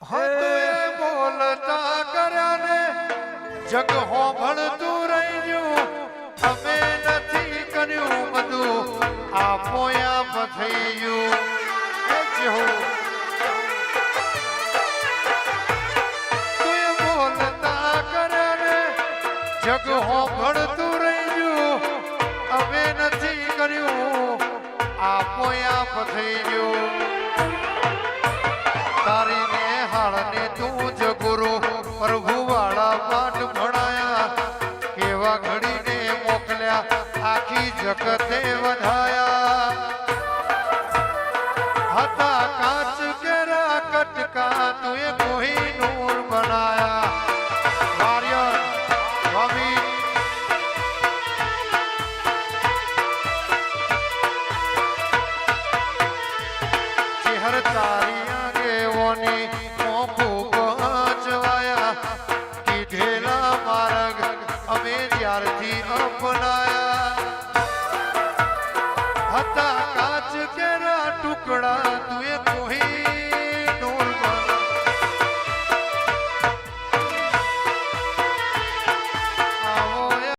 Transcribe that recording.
હા તો એ બોલતા કર્યા ને જગ હોભળતું રહી ગયું અમે નથી કર્યું બધું આપો આપ થઈ ગયું એ જેવું તું એ બોલતા કર્યા ને જગ હોભળતું રહી ગયું અમે નથી કર્યું આપો આપ થઈ ગયું તારી ને હાળને તું જ ગુરુ પ્રભુ વાળા પાઠ ભણાયા એવા ઘડીને મોકલ્યા આખી જગતે વધાયા હતા કાચ કેરા કટકા તુએ કોઈ નૂર બનાયા વારિયર સ્વામી ચહેર તારી આગેવાની